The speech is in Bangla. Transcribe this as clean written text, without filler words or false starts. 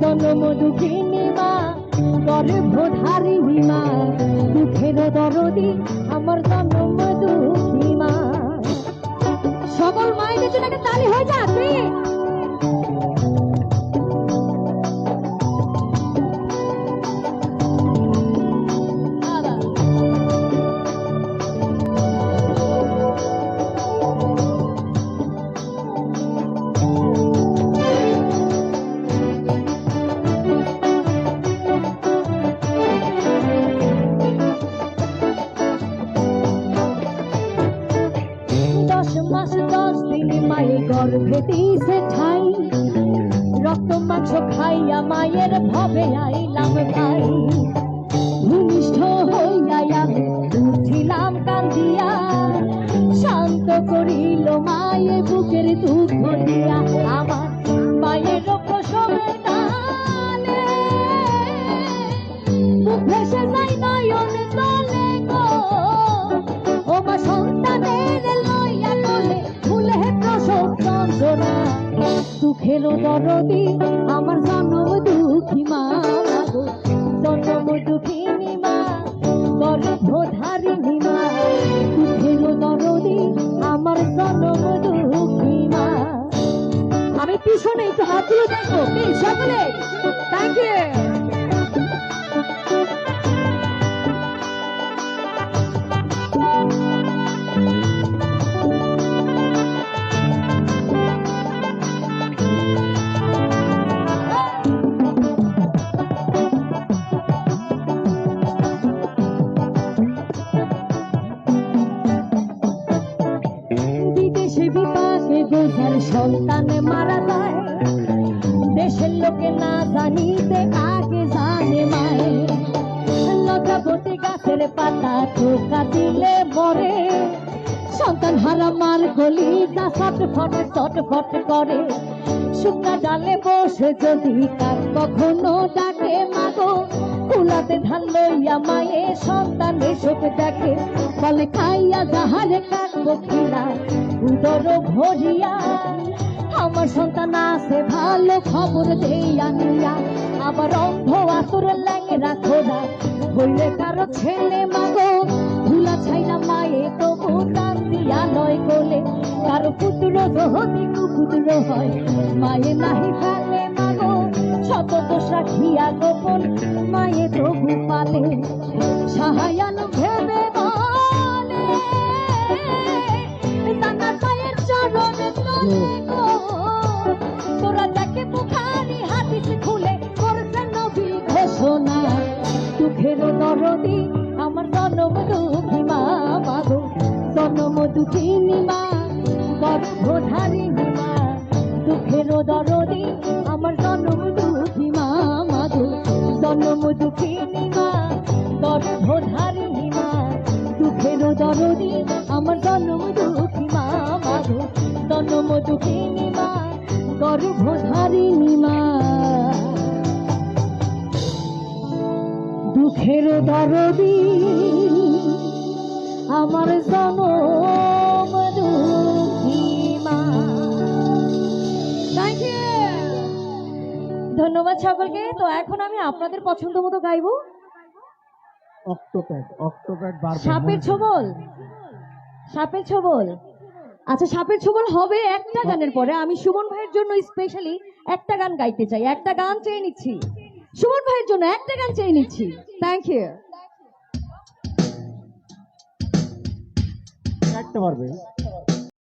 জনম দুঃখিনী মা, গর্ভধারিণী মা, দুঃখের দরদি আমার জনম দুঃখী মা। সকল মায়েদের জন্য একটা তালি হয়ে যাবে। মাস 10 দিন মায়ের গর্ভে দিছে ঠাই, রক্ত মাংস খাইয়া মায়ের ভবে আইলাম ভাই। ভূমিষ্ঠ হইয়া আমি উঠিলাম কান্দিয়া, শান্ত করিল মায়ের বুকের দুঃখ দিয়া। আমার মায়ের প্রসবের কালে বুক ভেসে যাই নয়ন তলে গো, ও মা সন্তানের দুঃখের দরদি আমার জনম দুঃখী মা, জনম দুঃখিনী মা, গর্ভধারিণী মা, দুঃখের দরদি আমার জনম দুঃখী মা। আমি পিছনে একটু হাত তুলে দেখবো প্লিজ সকলে। Thank you. সন্তান মারা যায়, দেশের লোকে না জানিতে আগে জানে মায়ে। লতাবতী গাছের পাতা টোকা দিলে মরে, সন্তান হারা মার গলি তা ছটফট করে। শুকনা ডালে বসে যদি কাক কখনো ডাকে মাগো, কুলাতে ধান লইয়া মায়ে সন্তানের শোক দেখে। বলে খাইয়া যাহারে কাক পক্ষীরা উদর ভরিয়া, আমার সন্তান আছে ভালো খবর দেয়া নিয়া। আবার অন্ধ আতুর ল্যাংরা খোদা হইলে কারো ছেলে মাগো, ভুলা ছাইনা মায়ে তবু টান দিয়া নয় কোলে। কারো পুত্র যদি কুপুত্র হয় মায়ে নাহি ফেলে মাগো, শত দোষ রাখিয়া গোপন মায়ে তবু পালে। সাহায়ান ভেবে বলে তানার মায়ের চরণ তলে গো, তোরা দেখে বুখারী হাদিস খুলে করছে নবী ঘোষণা। দুঃখের দরদি আমার জনম দুঃখী মা, মাগো জনম দুঃখিনী মা, গর্ভধারিণী মা, দুঃখের দরদি আমার জনম দুঃখী মা, মাগো জনম দুঃখিনী মা, গর্ভধারিণী মা, দুঃখের দরদি আমার জনম দুঃখী মা, মাগো জনম দুঃখিনী মা, গর্ভধারিণী মা। দুঃখের দরদি আমার জনম দুঃখী মা। থ্যাংক ইউ, ধন্যবাদ সকলকে। তো এখন আমি আপনাদের পছন্দ মতো গাইবো সাপের ছোবল। সাপের ছোবল, আচ্ছা সাপের ছোবল হবে একটা গানের পরে। আমি সুমন ভাইয়ের জন্য স্পেশালি একটা গান গাইতে চাই, একটা গান চেয়ে নিচ্ছি সুমন ভাইয়ের জন্য, একটা গান চেয়ে নিচ্ছি। Thank you. একটা পারবে।